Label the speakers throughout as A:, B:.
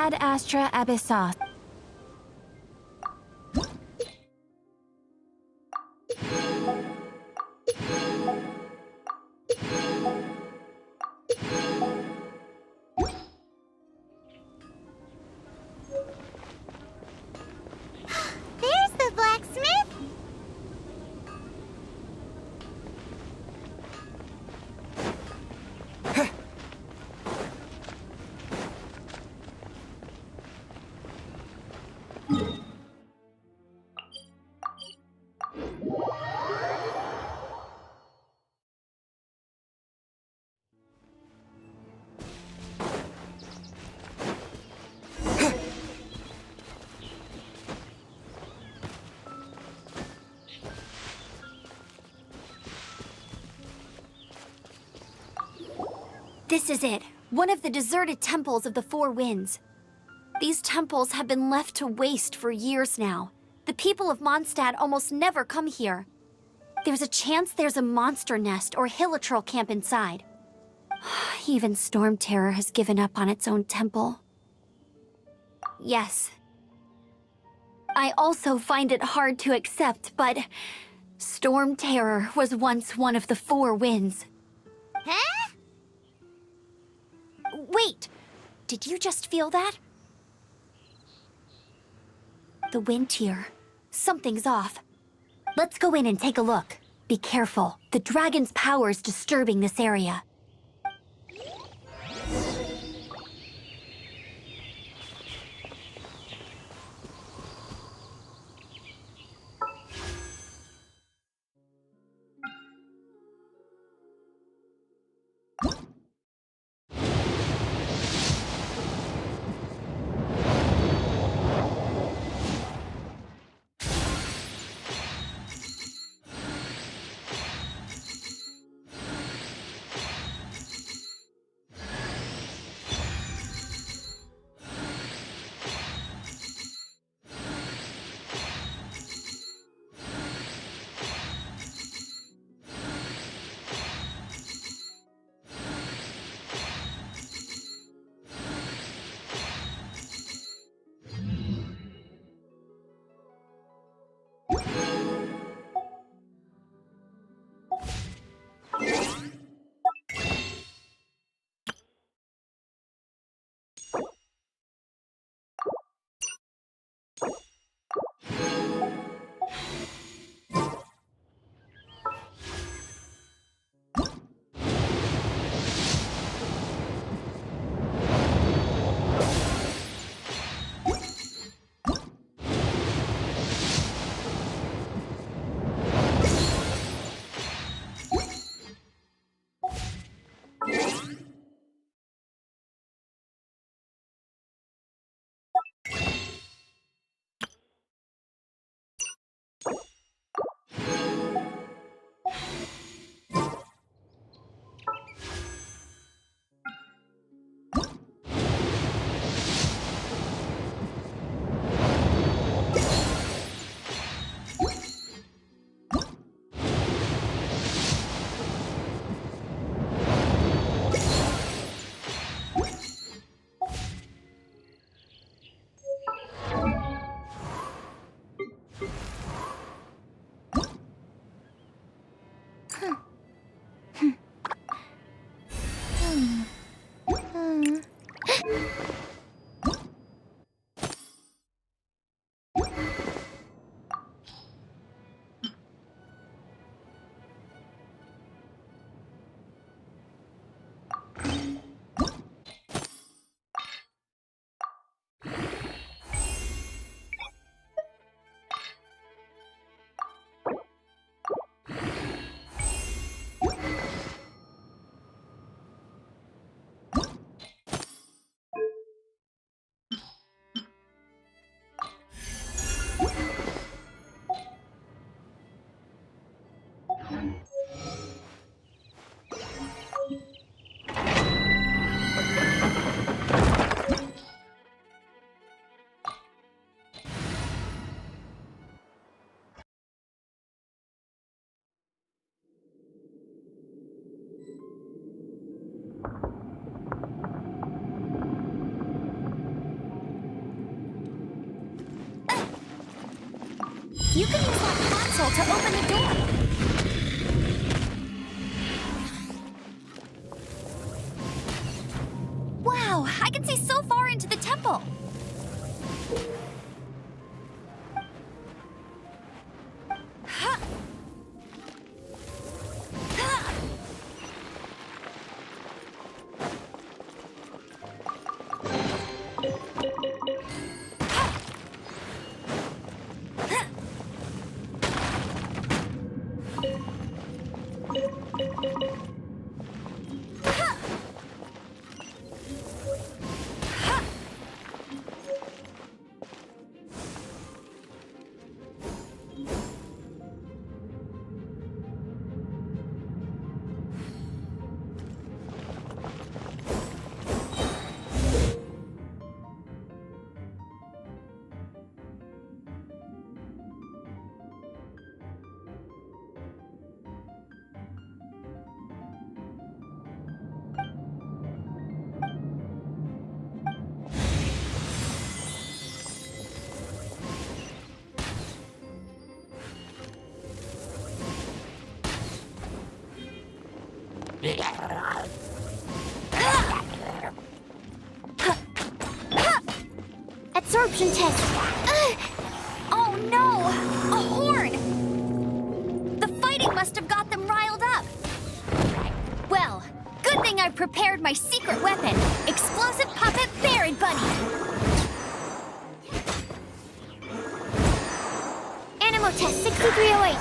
A: Ad astra abyssos.
B: There's the blacksmith!
C: This is it, one of the deserted temples of the Four Winds. These temples have been left to waste for years now. The people of Mondstadt almost never come here. There's a chance there's a monster nest or hilitrol camp inside. Even Storm Terror has given up on its own temple. Yes. I also find it hard to accept, but Storm Terror was once one of the Four Winds.
B: Huh?
C: Wait! Did you just feel that? The wind here. Something's off. Let's go in and take a look. Be careful. The dragon's power is disturbing this area. You can use that console to open the door. Wow, I can see so far into the temple. Absorption test. Oh no! A horn! The fighting must have got them riled up. Well, good thing I prepared my secret weapon, explosive puppet Bear and Bunny. Animal test 6308.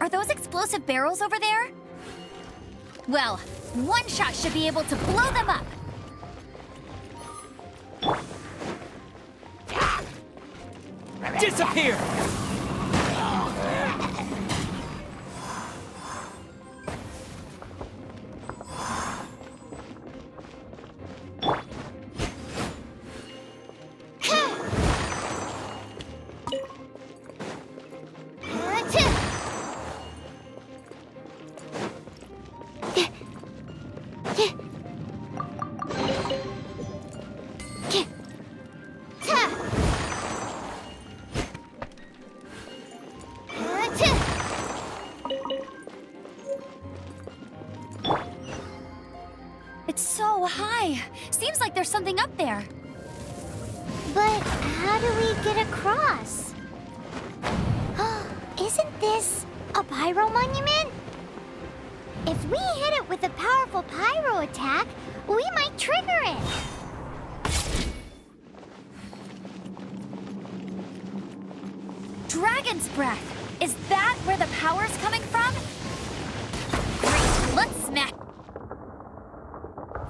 C: Are those explosive barrels over there? Well, one shot should be able to blow them up.
A: Disappear!
C: It's so high. Seems like there's something up there.
B: But how do we get across? Isn't this a pyro monument? If we hit it with a powerful pyro attack, we might trigger it.
C: Dragon's breath. Is that where the power's coming from? Great, let's smack.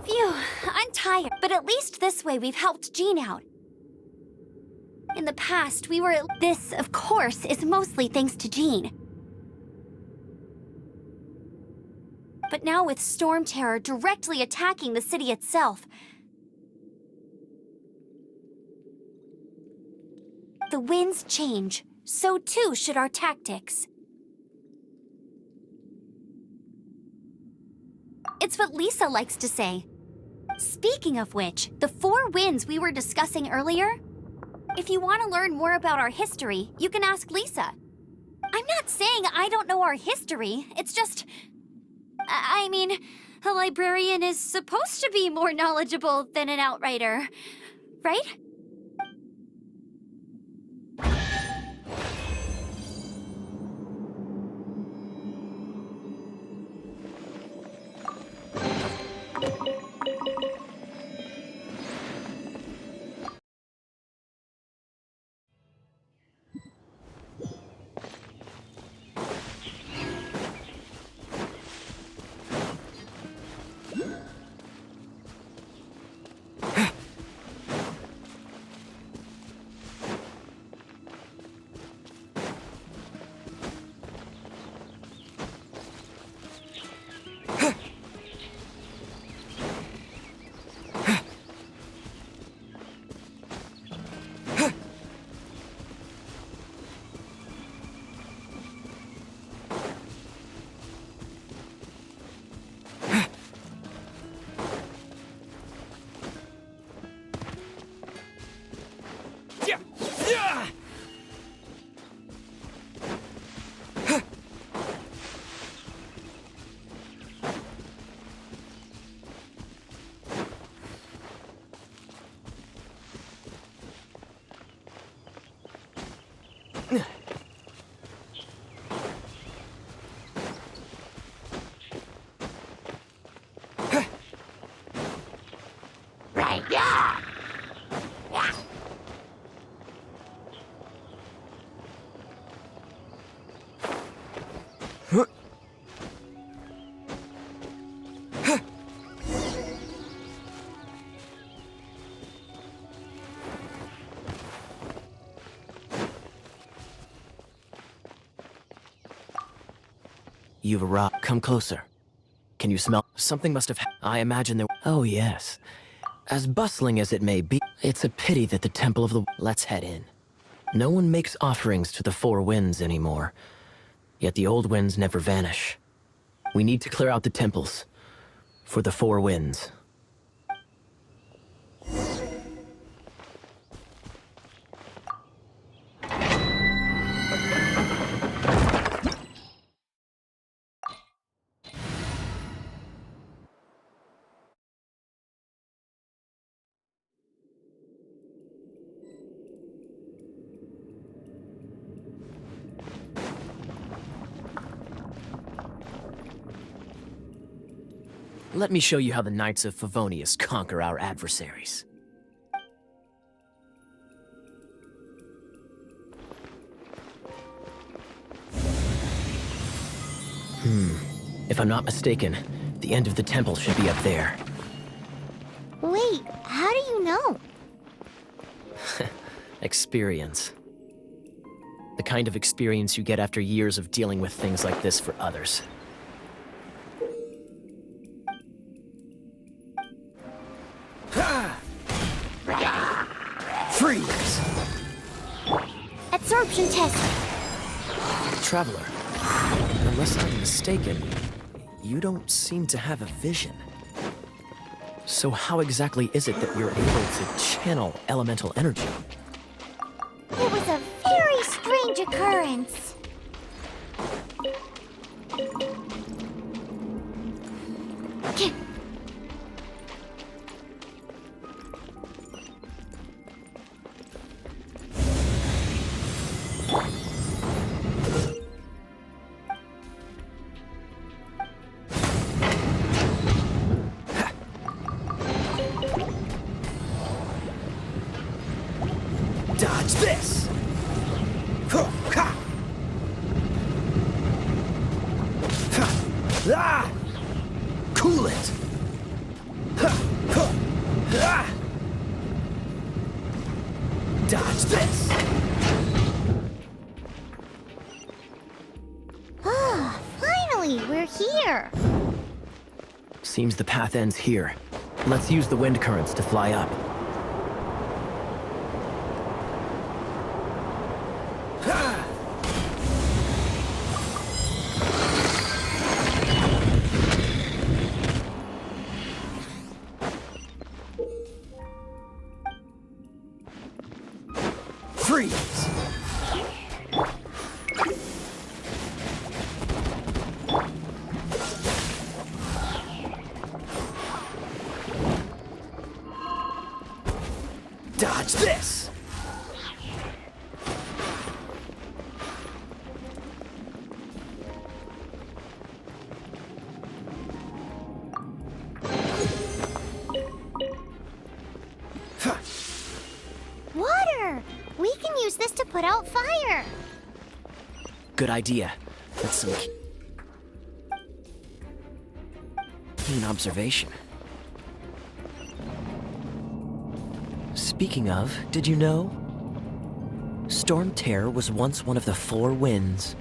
C: Phew, I'm tired, but at least this way we've helped Jean out. In the past, we were at... This, of course, is mostly thanks to Jean. But now with Storm Terror directly attacking the city itself, the winds change, so too should our tactics. It's what Lisa likes to say. Speaking of which, the 4 winds we were discussing earlier, if you want to learn more about our history, you can ask Lisa. I'm not saying I don't know our history, it's just... I mean, a librarian is supposed to be more knowledgeable than an outrider, right?
A: You've arrived. Come closer. Can you smell? Something must have I imagine there. Oh, yes. As bustling as it may be, it's a pity that the Temple of the... Let's head in. No one makes offerings to the Four Winds anymore. Yet the old winds never vanish. We need to clear out the temples. For the Four Winds. Let me show you how the Knights of Favonius conquer our adversaries. If I'm not mistaken, the end of the temple should be up there.
B: Wait, how do you know?
A: Experience. The kind of experience you get after years of dealing with things like this for others. Freeze!
B: Absorption test.
A: Traveler, unless I'm mistaken, you don't seem to have a vision. So how exactly is it that you're able to channel elemental energy?
B: It was a very strange occurrence.
A: Dodge this! Cool it! Dodge this!
B: Ah, finally, we're here.
A: Seems the path ends here. Let's use the wind currents to fly up. Freeze! Dodge this!
B: Water! We can use this to put out fire.
A: Good idea. That's some keen observation. Speaking of, did you know? Storm Terror was once one of the Four Winds.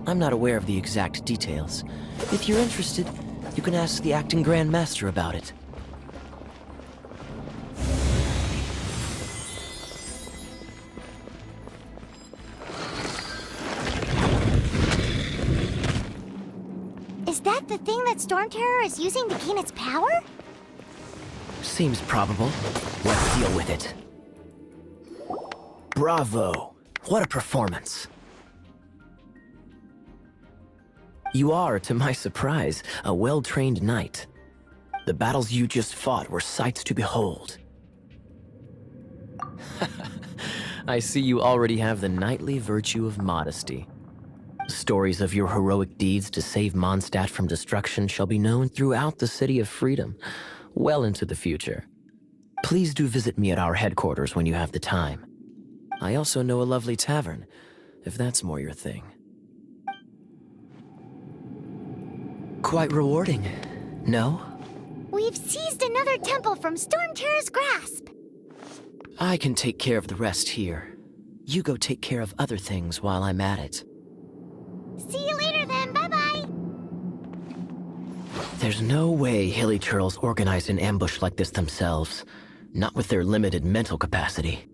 A: I'm not aware of the exact details. If you're interested, you can ask the acting Grand Master about it.
B: Is that the thing that Storm Terror is using to gain its power?
A: Seems probable. Let's deal with it. Bravo! What a performance! You are, to my surprise, a well-trained knight. The battles you just fought were sights to behold. I see you already have the knightly virtue of modesty. Stories of your heroic deeds to save Mondstadt from destruction shall be known throughout the City of Freedom, well into the future. Please do visit me at our headquarters when you have the time. I also know a lovely tavern, if that's more your thing. Quite rewarding, no?
B: We've seized another temple from Storm Terror's grasp.
A: I can take care of the rest here. You go take care of other things while I'm at it.
B: See you later then, bye-bye.
A: There's no way hilly churls organized an ambush like this themselves. Not with their limited mental capacity.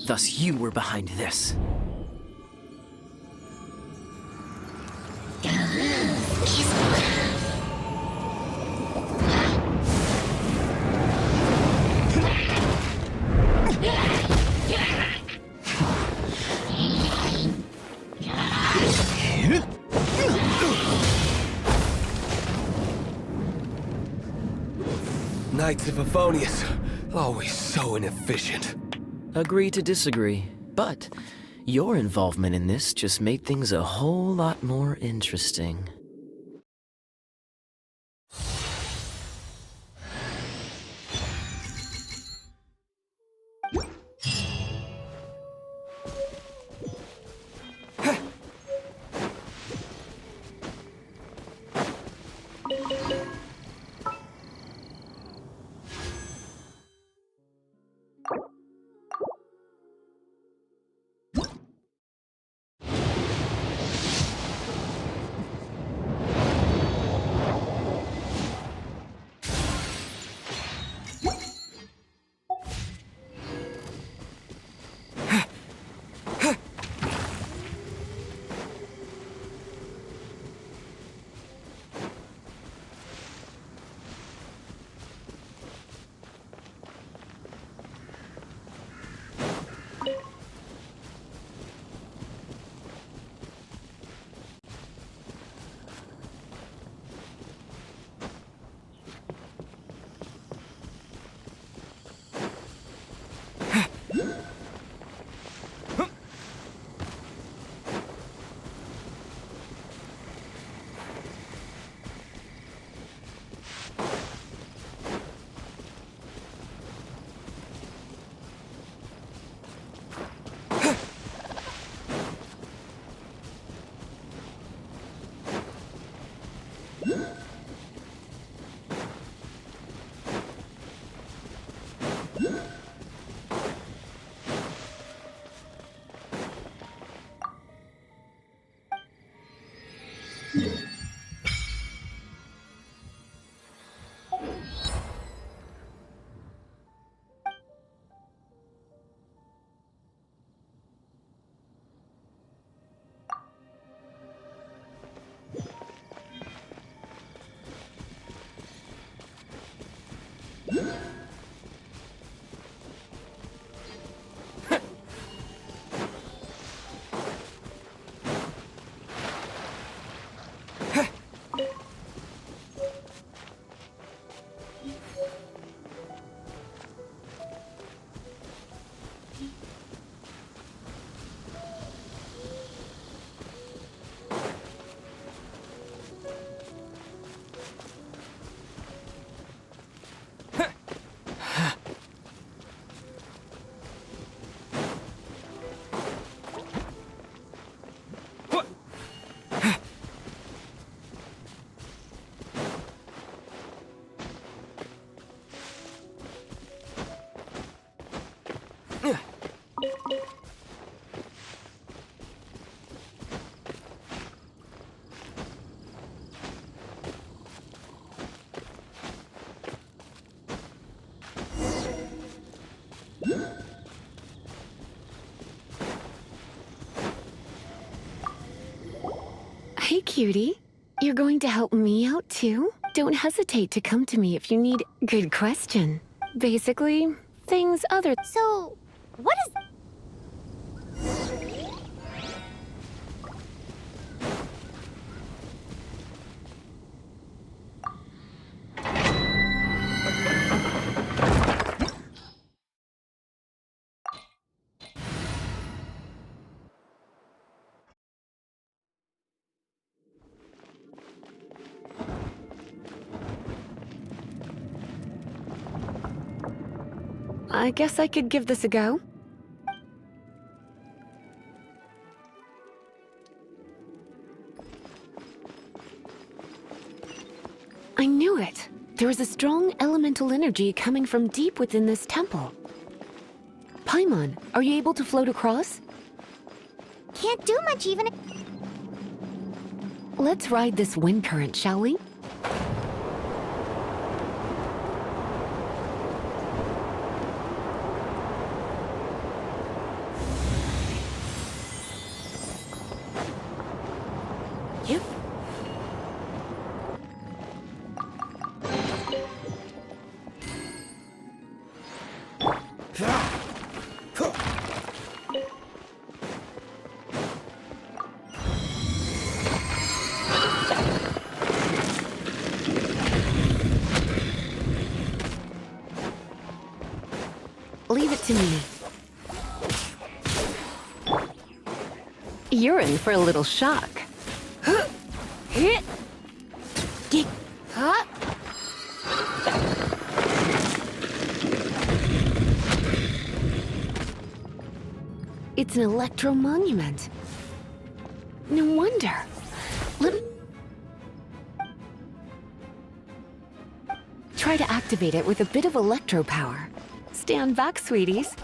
A: Thus you were behind this.
D: Knights of Favonius, always so inefficient.
A: Agree to disagree, but your involvement in this just made things a whole lot more interesting.
E: Hey, cutie. You're going to help me out, too? Don't hesitate to come to me if you need... Good question. Basically, things other...
B: So, what is...
E: I guess I could give this a go. I knew it. There is a strong elemental energy coming from deep within this temple. Paimon, are you able to float across?
B: Can't do much even...
E: Let's ride this wind current, shall we? Yep. Leave it to me. You're in for a little shock. It's an electro monument. No wonder. Try to activate it with a bit of electro power. Stand back, sweeties.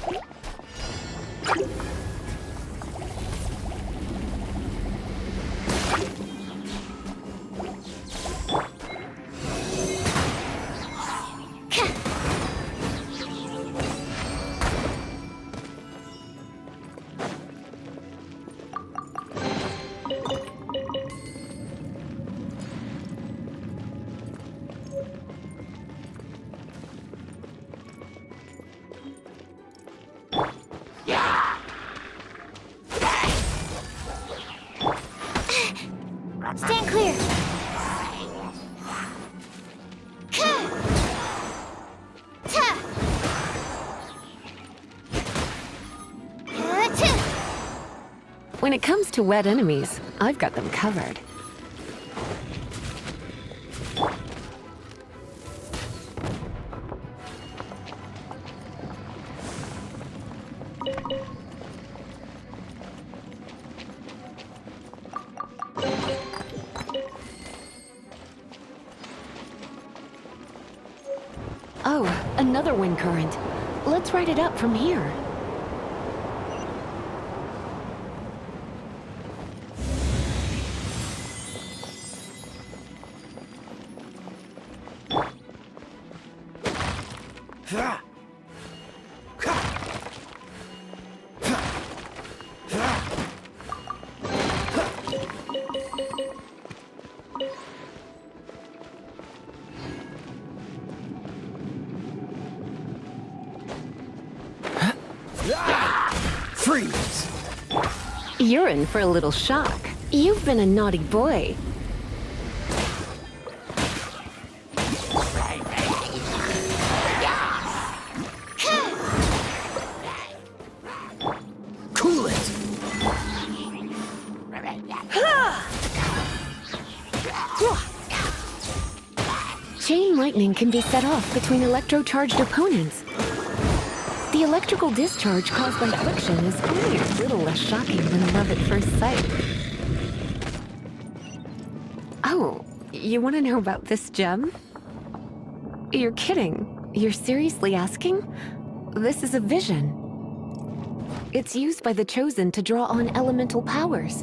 B: Stand clear.
E: When it comes to wet enemies, I've got them covered. Oh, another wind current. Let's ride it up from here.
D: Freeze!
E: You're in for a little shock. You've been a naughty boy.
D: Cool it!
E: Chain lightning can be set off between electro-charged opponents. The electrical discharge caused by friction is only a little less shocking than love at first sight. Oh, you want to know about this gem? You're kidding. You're seriously asking? This is a vision. It's used by the Chosen to draw on elemental powers.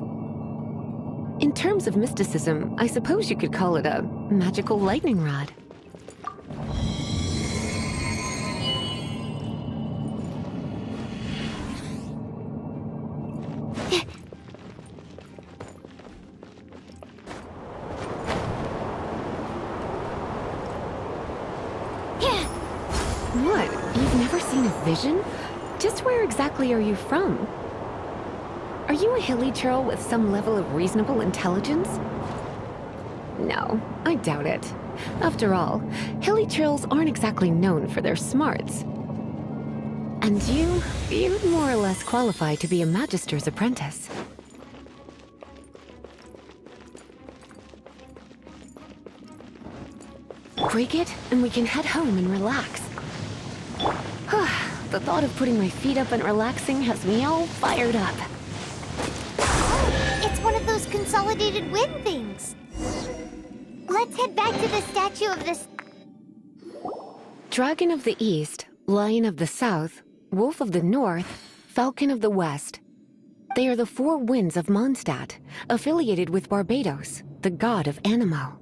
E: In terms of mysticism, I suppose you could call it a magical lightning rod. What? You've never seen a vision? Just where exactly are you from? Are you a hilly churl with some level of reasonable intelligence? No, I doubt it. After all, hilly churls aren't exactly known for their smarts. And you'd more or less qualify to be a magister's apprentice. Break it, and we can head home and relax. The thought of putting my feet up and relaxing has me all fired up.
B: It's one of those consolidated wind things. Let's head back to the statue of this.
E: Dragon of the East, Lion of the South, Wolf of the North, Falcon of the West. They are the four winds of Mondstadt, affiliated with Barbados, the god of Anemo.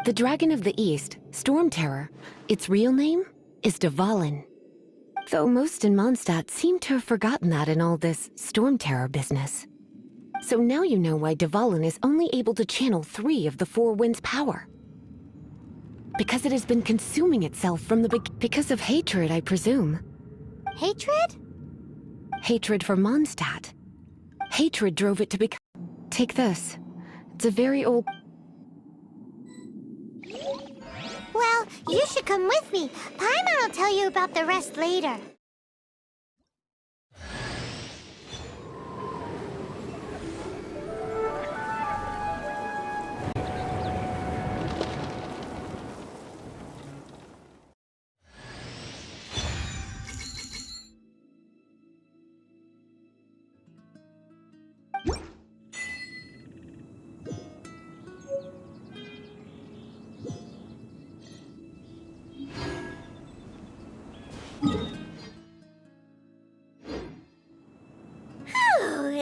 E: The Dragon of the East, Storm Terror, its real name is Dvalin. Though most in Mondstadt seem to have forgotten that in all this Storm Terror business. So now you know why Dvalin is only able to channel 3 of the four winds' power. Because it has been consuming itself from the because of hatred, I presume.
B: Hatred?
E: Hatred for Mondstadt. Hatred drove it to become... Take this. It's a very old...
B: Well, you should come with me. Paimon will tell you about the rest later.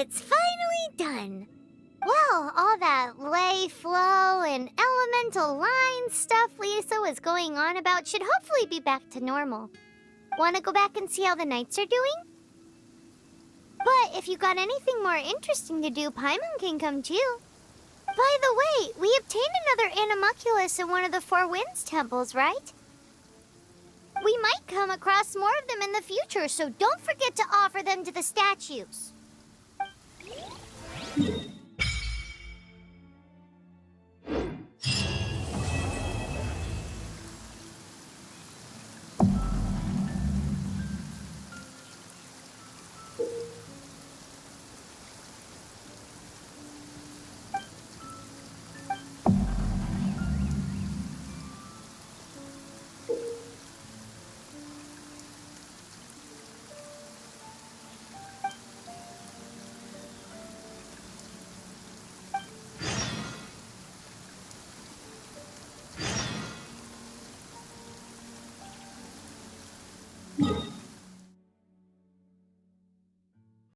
B: It's finally done. Well, all that lay, flow, and elemental line stuff Lisa was going on about should hopefully be back to normal. Want to go back and see how the knights are doing? But if you got anything more interesting to do, Paimon can come too. By the way, we obtained another Animalculus in one of the Four Winds temples, right? We might come across more of them in the future, so don't forget to offer them to the statues.